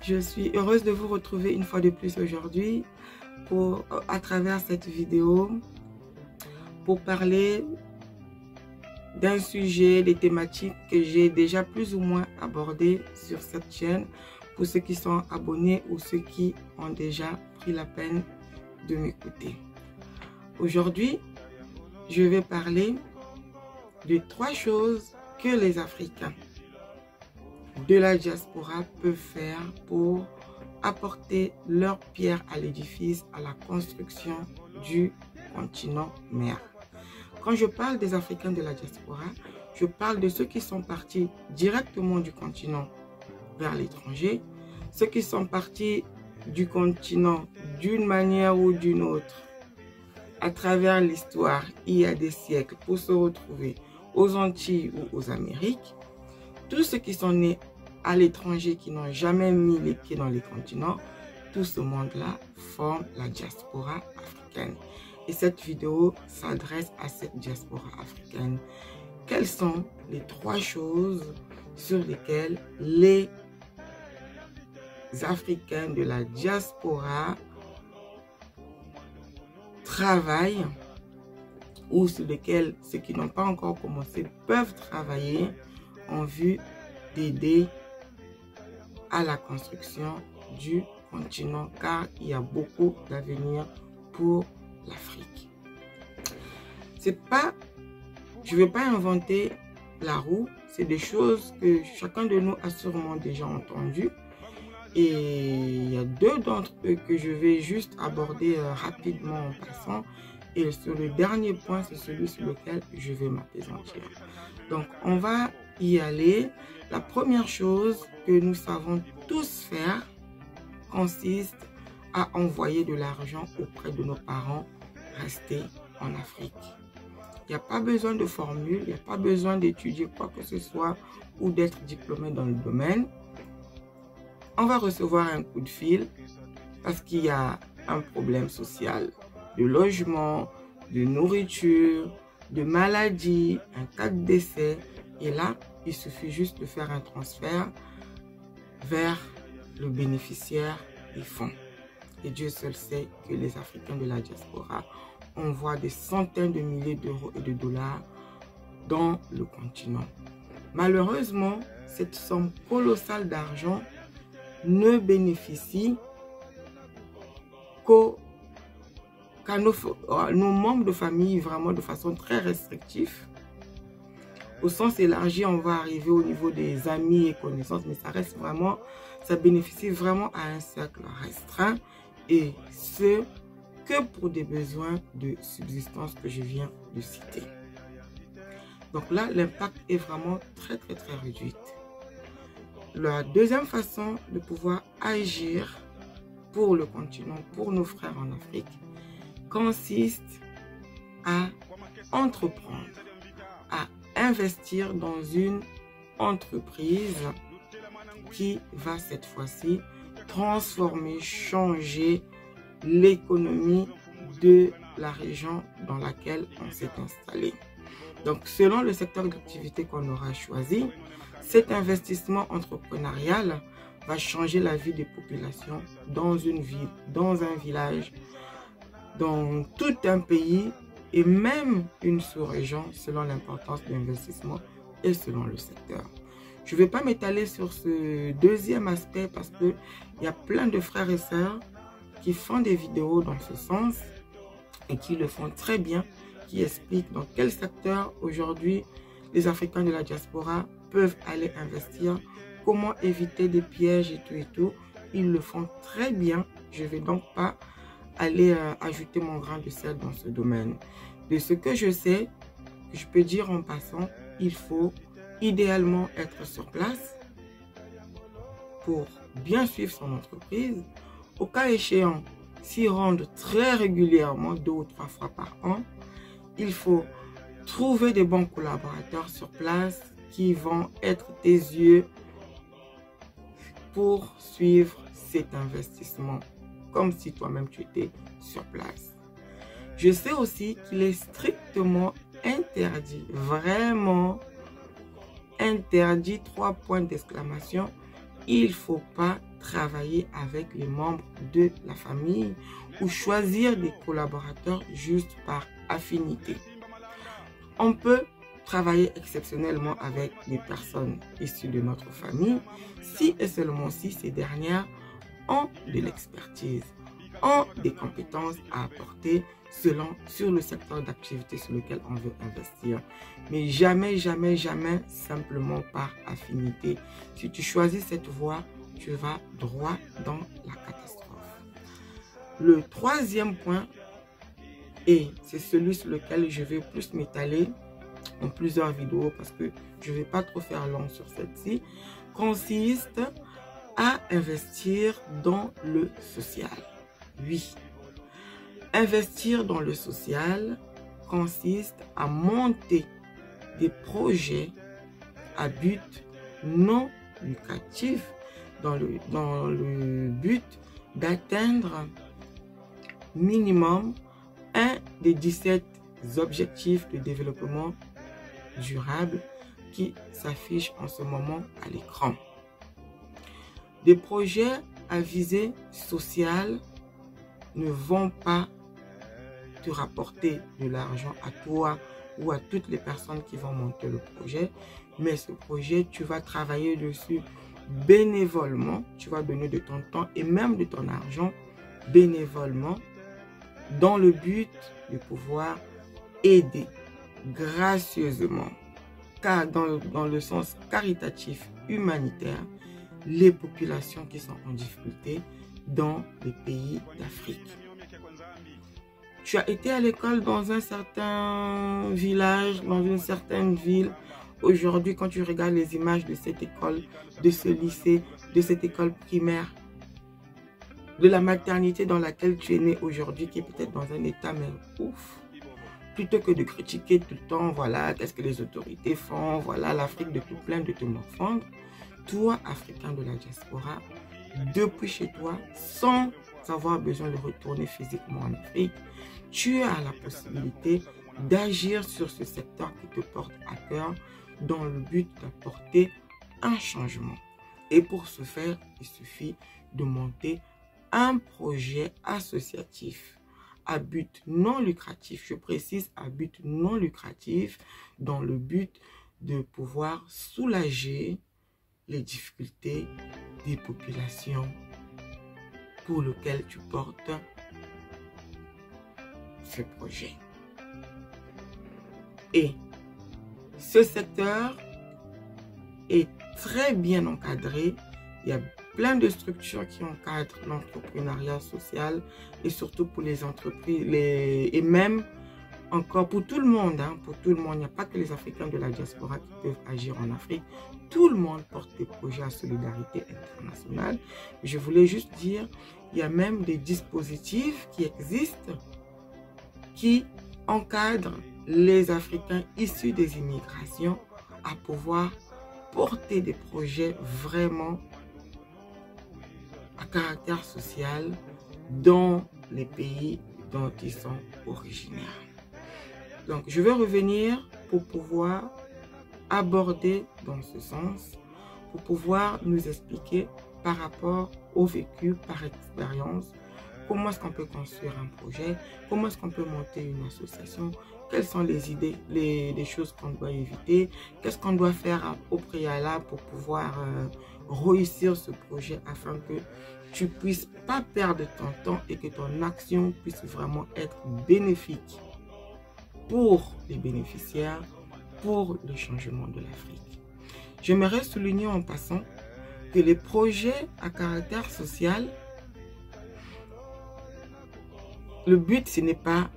Je suis heureuse de vous retrouver une fois de plus aujourd'hui à travers cette vidéo pour parler d'un sujet, des thématiques que j'ai déjà plus ou moins abordées sur cette chaîne pour ceux qui sont abonnés ou ceux qui ont déjà pris la peine de m'écouter. Aujourd'hui, je vais parler de 3 choses que les Africains de la diaspora peuvent faire pour apporter leur pierre à l'édifice, à la construction du continent mère. Quand je parle des Africains de la diaspora, je parle de ceux qui sont partis directement du continent vers l'étranger, ceux qui sont partis du continent d'une manière ou d'une autre à travers l'histoire il y a des siècles pour se retrouver aux Antilles ou aux Amériques, tous ceux qui sont nés à l'étranger, qui n'ont jamais mis les pieds dans les continents, tout ce monde-là forme la diaspora africaine. Et cette vidéo s'adresse à cette diaspora africaine. Quelles sont les 3 choses sur lesquelles les Africains de la diaspora travaillent ou sur lesquels ceux qui n'ont pas encore commencé peuvent travailler en vue d'aider à la construction du continent, car il y a beaucoup d'avenir pour l'Afrique. Je ne vais pas inventer la roue, c'est des choses que chacun de nous a sûrement déjà entendues. Et il y a 2 d'entre eux que je vais juste aborder rapidement en passant. Et sur le dernier point, c'est celui sur lequel je vais m'appesantir. Donc, on va y aller. La première chose que nous savons tous faire consiste à envoyer de l'argent auprès de nos parents restés en Afrique. Il n'y a pas besoin de formule, il n'y a pas besoin d'étudier quoi que ce soit ou d'être diplômé dans le domaine. On va recevoir un coup de fil parce qu'il y a un problème social, de logement, de nourriture, de maladie, un cas de décès. Et là, il suffit juste de faire un transfert vers le bénéficiaire des fonds. Et Dieu seul sait que les Africains de la diaspora envoient des centaines de milliers d'euros et de dollars dans le continent. Malheureusement, cette somme colossale d'argent ne bénéficie qu'à nos membres de famille vraiment de façon très restrictive. Au sens élargi, on va arriver au niveau des amis et connaissances, mais ça reste vraiment, ça bénéficie vraiment à un cercle restreint et ce que pour des besoins de subsistance que je viens de citer. Donc là, l'impact est vraiment très réduit. La deuxième façon de pouvoir agir pour le continent, pour nos frères en Afrique, consiste à entreprendre, à investir dans une entreprise qui va cette fois-ci transformer, changer l'économie de la région dans laquelle on s'est installé. Donc, selon le secteur d'activité qu'on aura choisi, cet investissement entrepreneurial va changer la vie des populations dans une ville, dans un village, dans tout un pays et même une sous-région selon l'importance de l'investissement et selon le secteur. Je ne vais pas m'étaler sur ce deuxième aspect parce qu'il y a plein de frères et sœurs qui font des vidéos dans ce sens et qui le font très bien, qui expliquent dans quel secteur aujourd'hui les Africains de la diaspora peuvent aller investir, comment éviter des pièges et tout. Ils le font très bien. Je ne vais donc pas aller ajouter mon grain de sel dans ce domaine. De ce que je sais, je peux dire en passant, il faut idéalement être sur place pour bien suivre son entreprise. Au cas échéant, s'y rendre très régulièrement, 2 ou 3 fois par an. Il faut Trouver des bons collaborateurs sur place qui vont être tes yeux pour suivre cet investissement, comme si toi-même tu étais sur place. Je sais aussi qu'il est strictement interdit, vraiment interdit, 3 points d'exclamation. Il ne faut pas travailler avec les membres de la famille ou choisir des collaborateurs juste par affinité. On peut travailler exceptionnellement avec des personnes issues de notre famille si et seulement si ces dernières ont de l'expertise, ont des compétences à apporter sur le secteur d'activité sur lequel on veut investir. Mais jamais, jamais, jamais simplement par affinité. Si tu choisis cette voie, tu vas droit dans la catastrophe. Le 3e point, et c'est celui sur lequel je vais plus m'étaler en plusieurs vidéos parce que je ne vais pas trop faire long sur celle-ci, consiste à investir dans le social. Oui, investir dans le social consiste à monter des projets à but non lucratif dans le but d'atteindre minimum un des 17 objectifs de développement durable qui s'affichent en ce moment à l'écran. Des projets à visée sociale ne vont pas te rapporter de l'argent à toi ou à toutes les personnes qui vont monter le projet, mais ce projet, tu vas travailler dessus bénévolement, tu vas donner de ton temps et même de ton argent bénévolement dans le but de pouvoir aider gracieusement, car dans le sens caritatif, humanitaire, les populations qui sont en difficulté dans les pays d'Afrique. Tu as été à l'école dans un certain village, dans une certaine ville. Aujourd'hui, quand tu regardes les images de cette école, de ce lycée, de cette école primaire, de la maternité dans laquelle tu es né aujourd'hui, qui est peut-être dans un état, mais ouf, plutôt que de critiquer tout le temps, voilà, qu'est-ce que les autorités font, voilà, l'Afrique de tout plein de te morfondre. Toi, Africain de la diaspora, depuis chez toi, sans avoir besoin de retourner physiquement en Afrique, tu as la possibilité d'agir sur ce secteur qui te porte à cœur dans le but d'apporter un changement. Et pour ce faire, il suffit de monter un projet associatif à but non lucratif, je précise à but non lucratif, dans le but de pouvoir soulager les difficultés des populations pour lesquelles tu portes ce projet. Et ce secteur est très bien encadré. Il y a plein de structures qui encadrent l'entrepreneuriat social et surtout pour les entreprises et même encore pour tout le monde. Pour tout le monde, il n'y a pas que les Africains de la diaspora qui peuvent agir en Afrique. Tout le monde porte des projets à solidarité internationale. Je voulais juste dire, il y a même des dispositifs qui existent qui encadrent les Africains issus des immigrations à pouvoir porter des projets vraiment à caractère social dans les pays dont ils sont originaires. Donc, je vais revenir pour pouvoir aborder dans ce sens, pour pouvoir nous expliquer par rapport au vécu, par expérience, comment est-ce qu'on peut construire un projet, comment est-ce qu'on peut monter une association, quelles sont les idées, les choses qu'on doit éviter, qu'est-ce qu'on doit faire au préalable pour pouvoir réussir ce projet afin que tu ne puisses pas perdre ton temps et que ton action puisse vraiment être bénéfique pour les bénéficiaires, pour le changement de l'Afrique. J'aimerais souligner en passant que les projets à caractère social, le but, ce n'est pas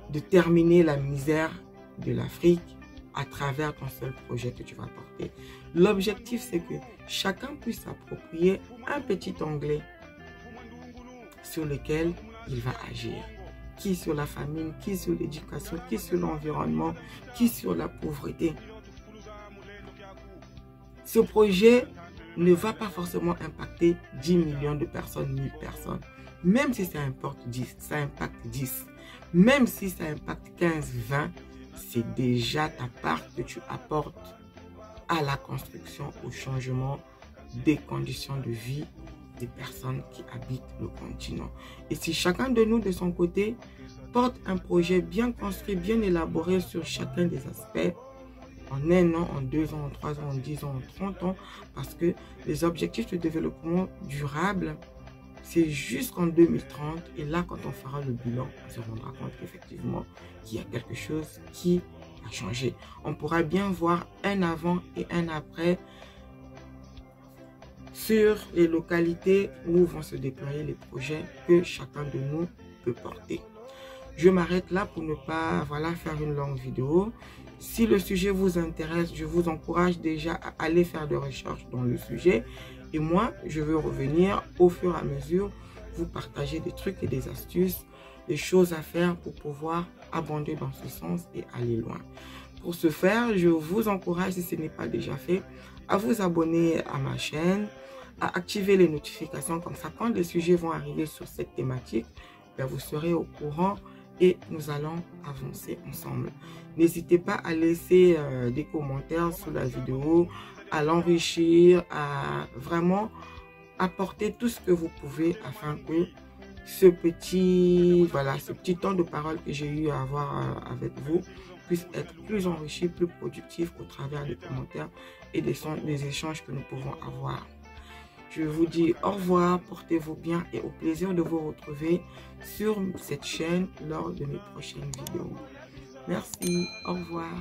de terminer la misère de l'Afrique à travers ton seul projet que tu vas porter. L'objectif, c'est que chacun puisse s'approprier un petit onglet sur lequel il va agir. qui sur la famine, qui sur l'éducation, qui sur l'environnement, qui sur la pauvreté. Ce projet ne va pas forcément impacter 10 millions de personnes, 1000 personnes. Même si ça impacte 10, même si ça impacte 15, 20, c'est déjà ta part que tu apportes à la construction, au changement des conditions de vie des personnes qui habitent le continent. Et si chacun de nous, de son côté, porte un projet bien construit, bien élaboré sur chacun des aspects, en 1 an, en 2 ans, en 3 ans, en 10 ans, en 30 ans, parce que les objectifs de développement durable, c'est jusqu'en 2030. Et là, quand on fera le bilan, on se rendra compte qu'effectivement, il y a quelque chose qui a changé. On pourra bien voir un avant et un après sur les localités où vont se déployer les projets que chacun de nous peut porter. Je m'arrête là pour ne pas faire une longue vidéo. Si le sujet vous intéresse, je vous encourage déjà à aller faire des recherches dans le sujet. Et moi, je veux revenir au fur et à mesure, vous partager des trucs et des astuces, des choses à faire pour pouvoir abonder dans ce sens et aller loin. Pour ce faire, je vous encourage, si ce n'est pas déjà fait, à vous abonner à ma chaîne, à activer les notifications, comme ça quand les sujets vont arriver sur cette thématique, vous serez au courant et nous allons avancer ensemble. N'hésitez pas à laisser des commentaires sous la vidéo, à l'enrichir, à vraiment apporter tout ce que vous pouvez afin que ce petit temps de parole que j'ai eu à avoir avec vous puisse être plus enrichi, plus productif au travers des commentaires et des échanges que nous pouvons avoir. Je vous dis au revoir, portez-vous bien et au plaisir de vous retrouver sur cette chaîne lors de mes prochaines vidéos. Merci, au revoir.